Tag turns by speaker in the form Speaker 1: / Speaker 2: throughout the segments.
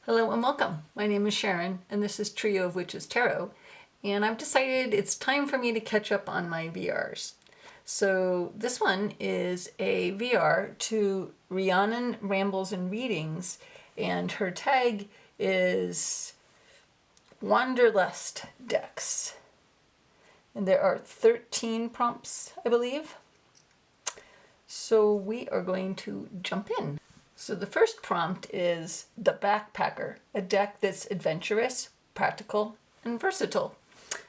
Speaker 1: Hello and welcome. My name is Sharon and this is Trio.of.Witches Tarot, and I've decided it's time for me to catch up on my VRs. So this one is a VR to Rhiannon Rambles and Readings, and her tag is Wanderlust decks. And there are 13 prompts, I believe. So we are going to jump in. So the first prompt is the Backpacker, a deck that's adventurous, practical, and versatile.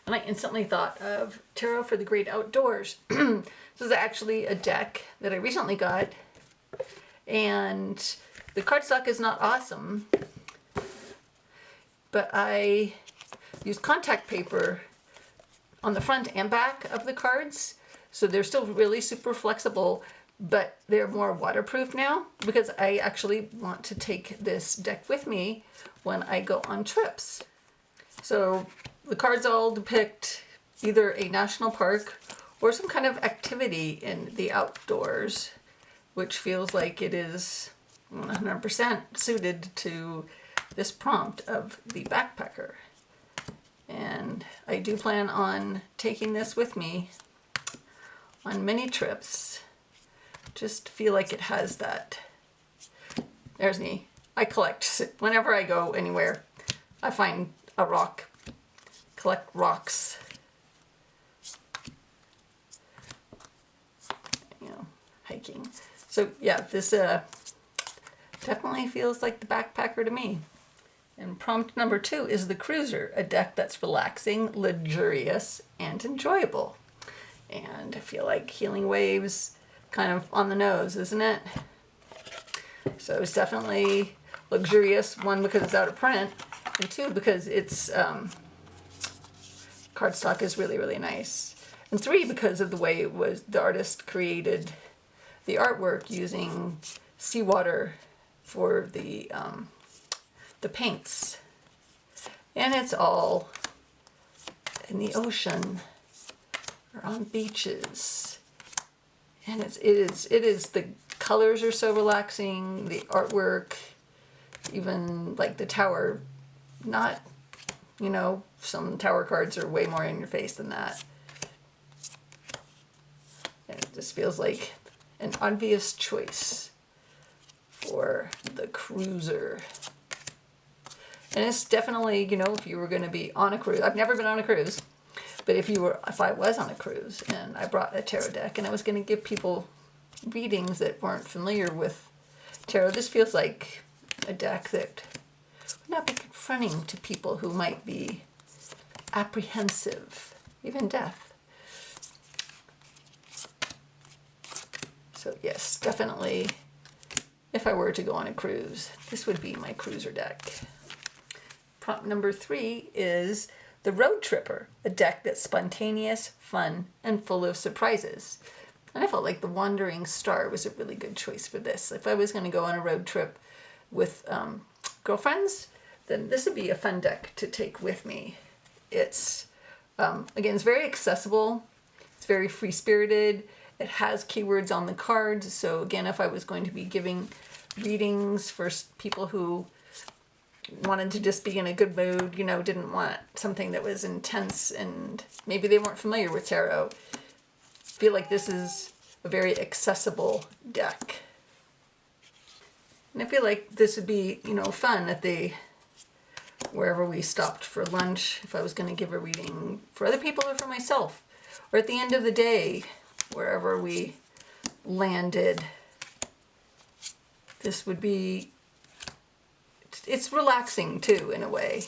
Speaker 1: And I instantly thought of Terra for the Great Outdoors. This is actually a deck that I recently got, and the cardstock is not awesome, but I used contact paper on the front and back of the cards, so they're still really super flexible, but they're more waterproof now because I actually want to take this deck with me when I go on trips. So the cards all depict either a national park or some kind of activity in the outdoors, which feels like it is 100% suited to this prompt of the Backpacker. And I do plan on taking this with me on many trips. Just feel like it has that. There's me. I collect. Whenever I go anywhere, I find a rock. Collect rocks. You know, hiking. So yeah, this definitely feels like the Backpacker to me. And prompt number 2 is the Cruiser, a deck that's relaxing, luxurious, and enjoyable. And I feel like Healing Waves, kind of on the nose, isn't it? So it's definitely luxurious, one because it's out of print, and two because it's cardstock is really, really nice, and three because of the way it was the artist created the artwork using seawater for the paints, and it's all in the ocean or on beaches. And it is, the colors are so relaxing, the artwork, even like the tower, not, you know, some tower cards are way more in your face than that. And it just feels like an obvious choice for the Cruiser. And it's definitely, you know, if you were going to be on a cruise, I've never been on a cruise, but if I was on a cruise and I brought a tarot deck and I was going to give people readings that weren't familiar with tarot, this feels like a deck that would not be confronting to people who might be apprehensive, even death. So yes, definitely, if I were to go on a cruise, this would be my Cruiser deck. Prompt number 3 is the Road Tripper, a deck that's spontaneous, fun, and full of surprises. And I felt like the Wandering Star was a really good choice for this. If I was going to go on a road trip with girlfriends, then this would be a fun deck to take with me. It's, again, it's very accessible. It's very free-spirited. It has keywords on the cards. So again, if I was going to be giving readings for people who wanted to just be in a good mood, you know, didn't want something that was intense and maybe they weren't familiar with tarot, I feel like this is a very accessible deck. And I feel like this would be, you know, fun at wherever we stopped for lunch, if I was going to give a reading for other people or for myself, or at the end of the day, wherever we landed. This would be, it's relaxing too, in a way.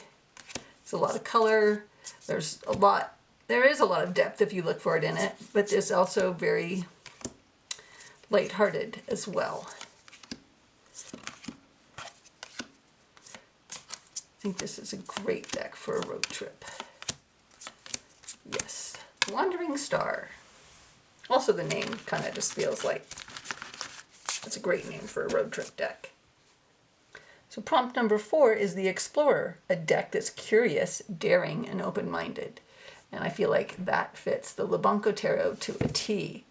Speaker 1: It's a lot of color. There is a lot of depth if you look for it in it, but it's also very lighthearted as well. I think this is a great deck for a road trip. Yes, Wandering Star. Also the name kind of just feels like it's a great name for a road trip deck. So prompt number 4 is the Explorer, a deck that's curious, daring, and open-minded. And I feel like that fits the Lubanko tarot to a T.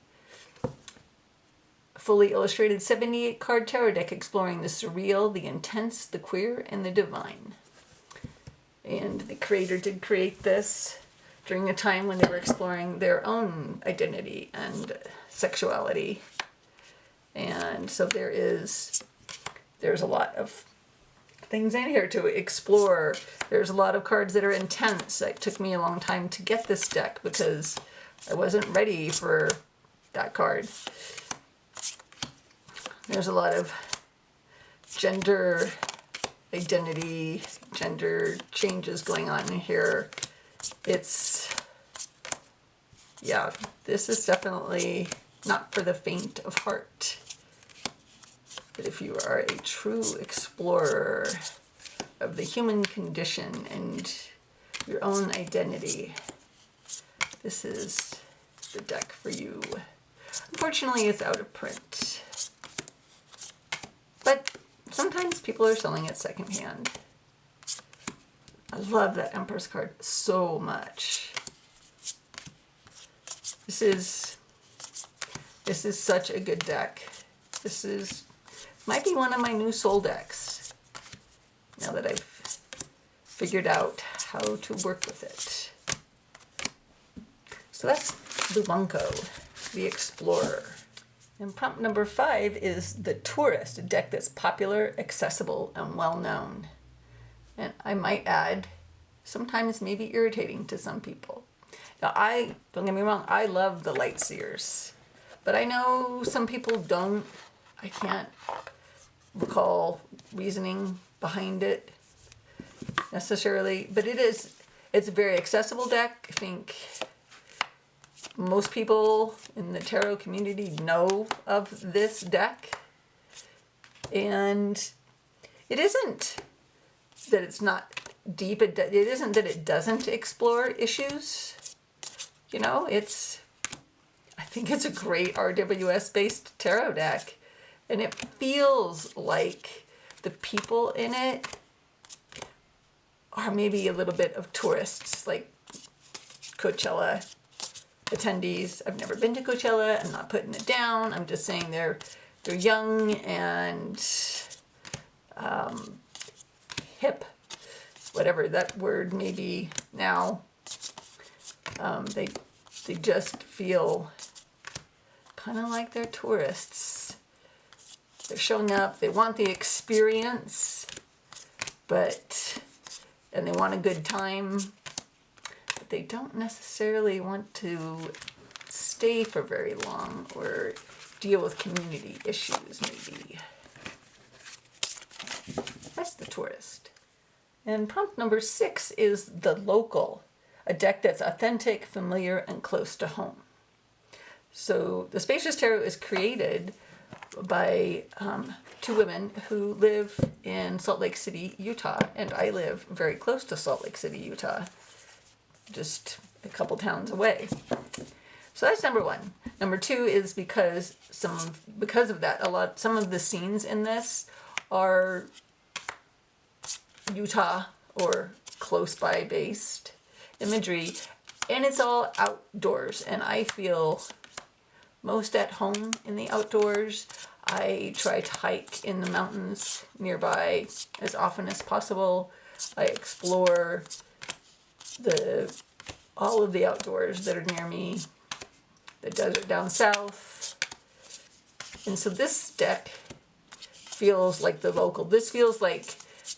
Speaker 1: fully illustrated 78 card tarot deck exploring the surreal, the intense, the queer, and the divine. And the creator did create this during a time when they were exploring their own identity and sexuality. And so there's a lot of things in here to explore. There's a lot of cards that are intense. It took me a long time to get this deck because I wasn't ready for that card. There's a lot of gender identity, gender changes going on in here. Yeah, this is definitely not for the faint of heart. But if you are a true explorer of the human condition and your own identity, this is the deck for you. Unfortunately, it's out of print. But sometimes people are selling it secondhand. I love that Empress card so much. This is such a good deck. Might be one of my new soul decks, now that I've figured out how to work with it. So that's Lubanko, the Explorer. And prompt number 5 is the Tourist, a deck that's popular, accessible, and well-known. And I might add, sometimes maybe irritating to some people. Now don't get me wrong, I love the Light Seers, but I know some people don't. I can't recall reasoning behind it necessarily, but it's a very accessible deck. I think most people in the tarot community know of this deck, and it isn't that it's not deep, it isn't that it doesn't explore issues. You know, I think it's a great RWS based tarot deck. And it feels like the people in it are maybe a little bit of tourists, like Coachella attendees. I've never been to Coachella. I'm not putting it down. I'm just saying they're young and hip, whatever that word may be now. They just feel kind of like they're tourists. They're showing up, they want the experience, and they want a good time, but they don't necessarily want to stay for very long or deal with community issues, maybe. That's the Tourist. And prompt number 6 is the Local, a deck that's authentic, familiar, and close to home. So the Spacious Tarot is created by 2 women who live in Salt Lake City, Utah, and I live very close to Salt Lake City, Utah, just a couple towns away. So that's number 1. Number 2 is because of that, some of the scenes in this are Utah or close by based imagery, and it's all outdoors, and I feel most at home in the outdoors. I try to hike in the mountains nearby as often as possible. I explore all of the outdoors that are near me, the desert down south. And so this deck feels like the Local. This feels like,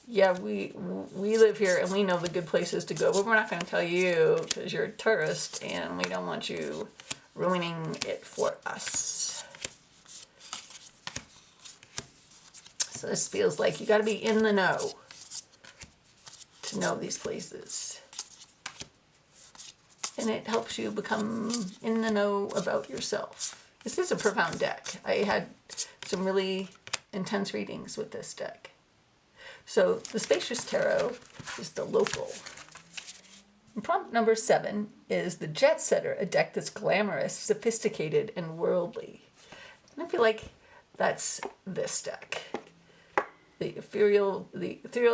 Speaker 1: yeah, we live here and we know the good places to go, but we're not going to tell you because you're a tourist and we don't want you ruining it for us. So this feels like you got to be in the know to know these places. And it helps you become in the know about yourself. This is a profound deck. I had some really intense readings with this deck. So the Spacious Tarot is the Local. And prompt number 7 is the Jet Setter, a deck that's glamorous, sophisticated, and worldly. And I feel like that's this deck. The Ethereal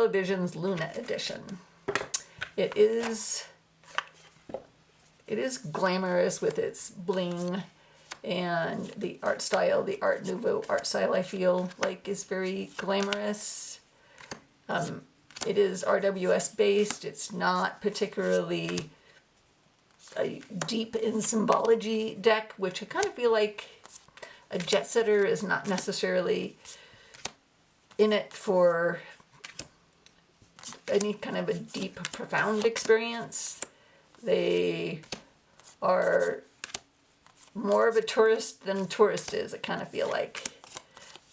Speaker 1: Visions Luna Edition. It is glamorous with its bling. And the art style, the Art Nouveau art style, I feel like is very glamorous. It is RWS based. It's not particularly a deep in symbology deck, which I kind of feel like a jet setter is not necessarily in it for any kind of a deep, profound experience. They are more of a tourist than a tourist is, I kind of feel like.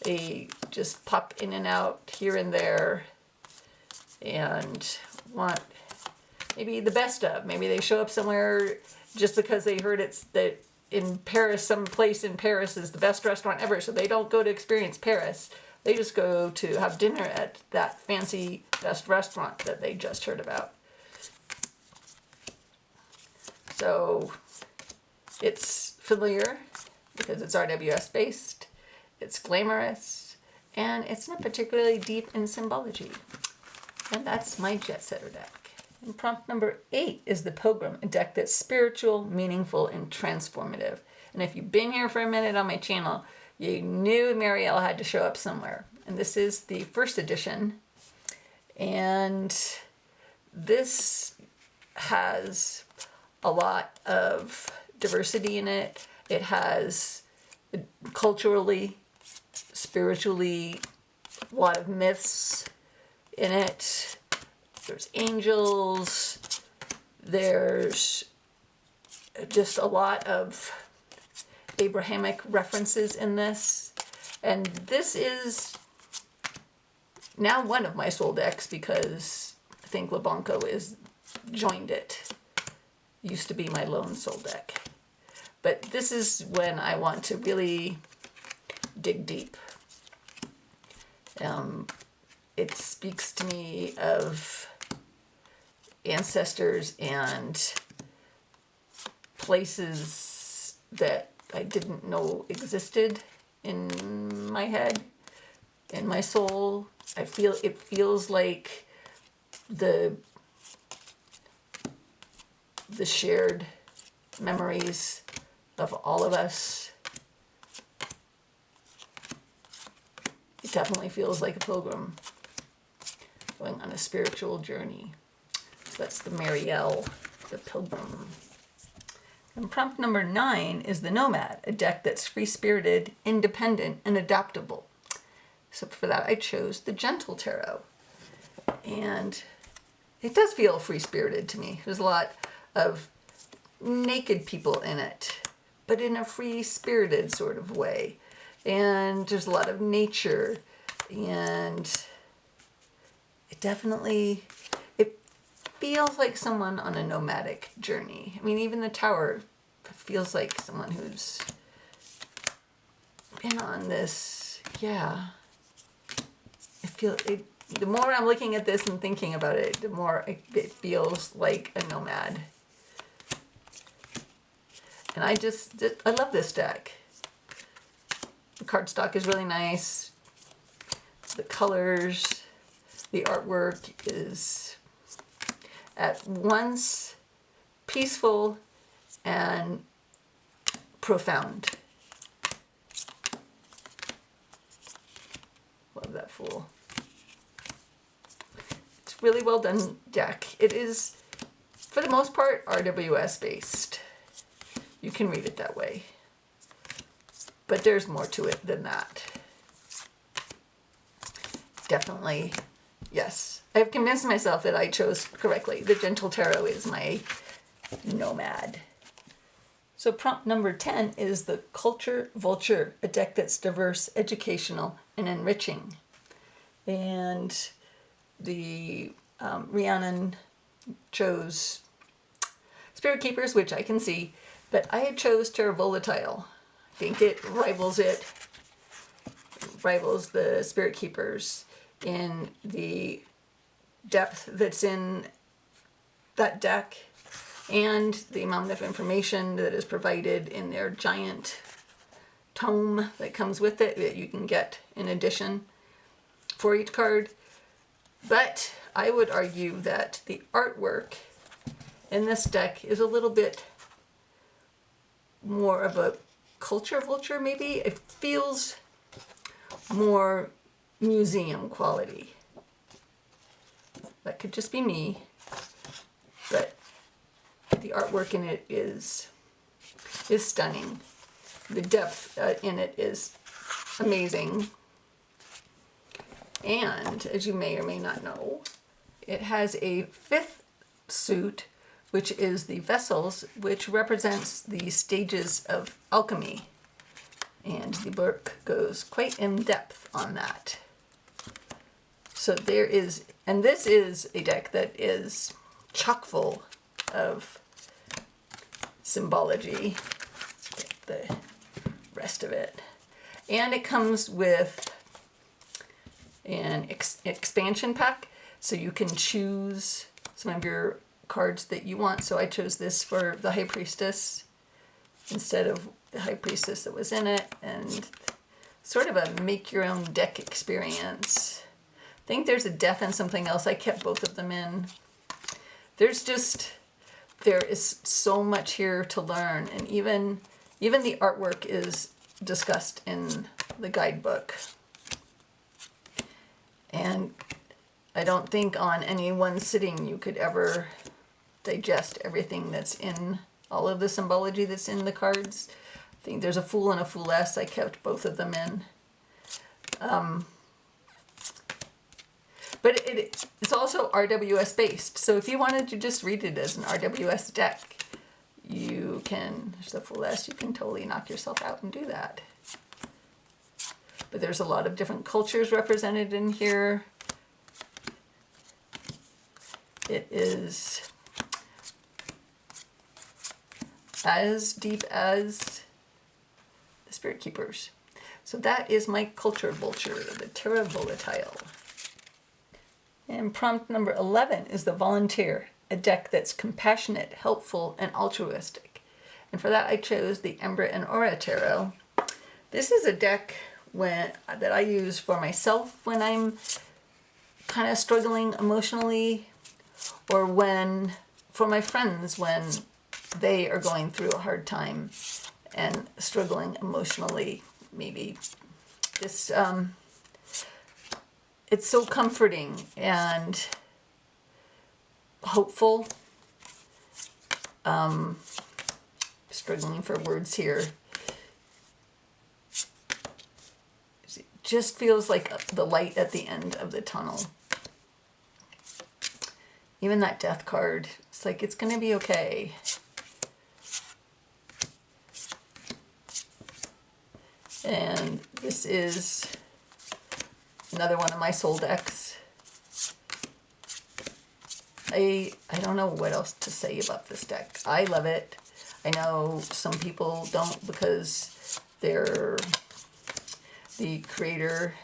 Speaker 1: They just pop in and out here and there and want maybe the best of. Maybe they show up somewhere just because they heard it's that in Paris, some place in Paris is the best restaurant ever, so they don't go to experience Paris. They just go to have dinner at that fancy best restaurant that they just heard about. So it's familiar because it's RWS based, it's glamorous, and it's not particularly deep in symbology. And that's my Jet Setter deck. And prompt number 8 is the Pilgrim, a deck that's spiritual, meaningful, and transformative. And if you've been here for a minute on my channel, you knew Marielle had to show up somewhere. And this is the first edition. And this has a lot of diversity in it. It has culturally, spiritually, a lot of myths in it. There's angels. There's just a lot of Abrahamic references in this. And this is now one of my soul decks because I think Lubanko is joined it. Used to be my lone soul deck. But this is when I want to really dig deep. It speaks to me of ancestors and places that I didn't know existed in my head, in my soul. It feels like the shared memories of all of us. It definitely feels like a pilgrim going on a spiritual journey. So that's the Marielle, the Pilgrim. And prompt number 9 is the Nomad, a deck that's free-spirited, independent, and adaptable. So for that I chose the Gentle Tarot. And it does feel free-spirited to me. There's a lot of naked people in it, but in a free-spirited sort of way. And there's a lot of nature, and it definitely, it feels like someone on a nomadic journey. I mean, even the tower feels like someone who's been on this, yeah. The more I'm looking at this and thinking about it, the more it feels like a nomad. And I love this deck. The cardstock is really nice. The colors, the artwork is at once peaceful and profound. Love that fool. It's a really well done deck. It is, for the most part, RWS based. You can read it that way. But there's more to it than that. Definitely, yes. I have convinced myself that I chose correctly. The Gentle Tarot is my Nomad. So prompt number 10 is the Culture Vulture, a deck that's diverse, educational, and enriching. And the Rhiannon chose Spirit Keepers, which I can see, but I chose Terra Volatile. I think it rivals the Spirit Keepers in the depth that's in that deck and the amount of information that is provided in their giant tome that comes with it that you can get in addition for each card. But I would argue that the artwork in this deck is a little bit more of a Culture Vulture, maybe. It feels more museum quality. That could just be me, but the artwork in it is stunning. The depth in it is amazing. And as you may or may not know, it has a fifth suit, which is the vessels, which represents the stages of alchemy. And the book goes quite in depth on that. So there is, and this is a deck that is chock full of symbology. Let's get the rest of it. And it comes with an expansion pack, so you can choose some of your cards that you want. So I chose this for the High Priestess instead of the High Priestess that was in it, and sort of a make your own deck experience. I think there's a death and something else. I kept both of them in. There is so much here to learn, and even the artwork is discussed in the guidebook. And I don't think on any one sitting you could ever digest everything that's in all of the symbology that's in the cards. I think there's a Fool and a Fooless. I kept both of them in. But it's also RWS based. So if you wanted to just read it as an RWS deck, you can, there's the Fooless, you can totally knock yourself out and do that. But there's a lot of different cultures represented in here. It is as deep as the Spirit Keepers. So that is my Culture Vulture, the Terra Volatile. And prompt number 11 is the Volunteer, a deck that's compassionate, helpful, and altruistic. And for that I chose the Ember and Aura Tarot. This is a deck that I use for myself when I'm kind of struggling emotionally, or for my friends when they are going through a hard time and struggling emotionally. Maybe this it's so comforting and hopeful. Struggling for words here. It just feels like the light at the end of the tunnel. Even that death card, it's like it's gonna be okay. And this is another one of my soul decks. I don't know what else to say about this deck. I love it. I know some people don't because the creator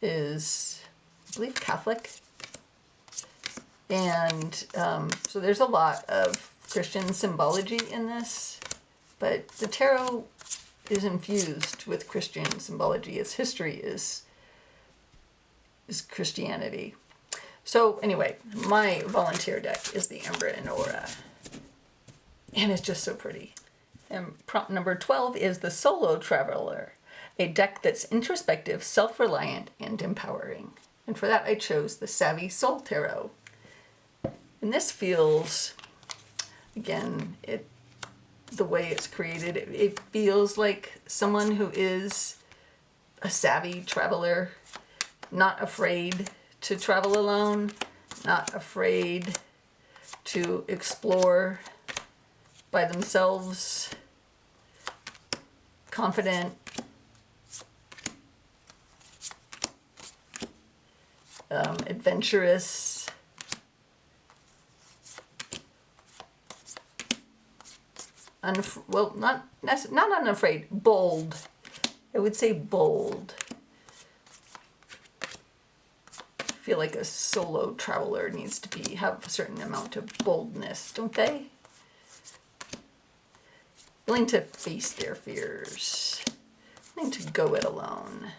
Speaker 1: is, I believe, Catholic. And so there's a lot of Christian symbology in this, but the tarot is infused with Christian symbology. Its history is Christianity. So anyway, my volunteer deck is the Ember and Aura. And it's just so pretty. And prompt number 12 is the Solo Traveler, a deck that's introspective, self-reliant, and empowering. And for that I chose the Savvy Soul Tarot. And this feels, again, the way it's created, it feels like someone who is a savvy traveler, not afraid to travel alone, not afraid to explore by themselves, confident, adventurous, not unafraid, bold. I would say bold. I feel like a solo traveler needs to have a certain amount of boldness, don't they? Willing to face their fears, willing to go it alone.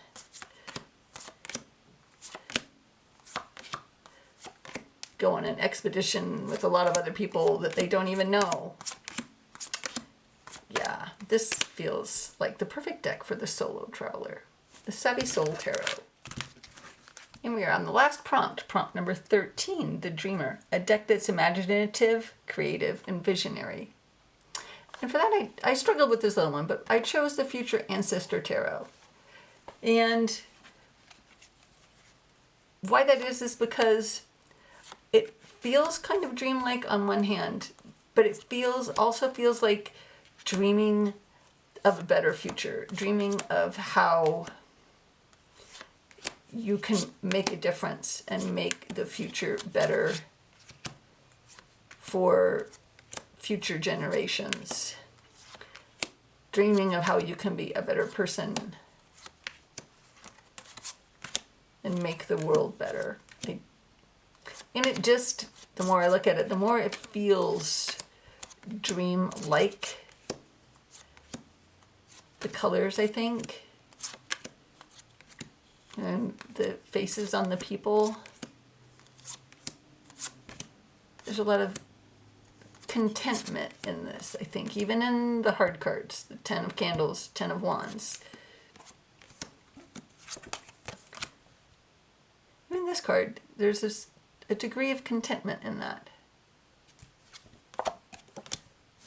Speaker 1: Go on an expedition with a lot of other people that they don't even know. Yeah, this feels like the perfect deck for the solo traveler, the Savvy Soul Tarot. And we are on the last prompt, prompt number 13, the Dreamer, a deck that's imaginative, creative, and visionary. And for that, I struggled with this little one, but I chose the Future Ancestor Tarot. And why that is because it feels kind of dreamlike on one hand, but it also feels like dreaming of a better future, dreaming of how you can make a difference and make the future better for future generations. Dreaming of how you can be a better person and make the world better. And it just, the more I look at it, the more it feels dream-like. The colors, I think, and the faces on the people. There's a lot of contentment in this, I think, even in the hard cards, the 10 of Candles, 10 of Wands. In this card, there's a degree of contentment in that.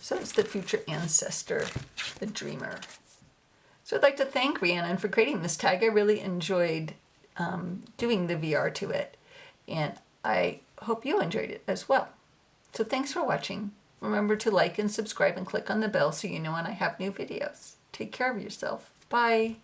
Speaker 1: So it's the Future Ancestor, the Dreamer. So I'd like to thank Rhiannon for creating this tag. I really enjoyed doing the VR to it, and I hope you enjoyed it as well. So thanks for watching. Remember to like and subscribe and click on the bell so you know when I have new videos. Take care of yourself. Bye.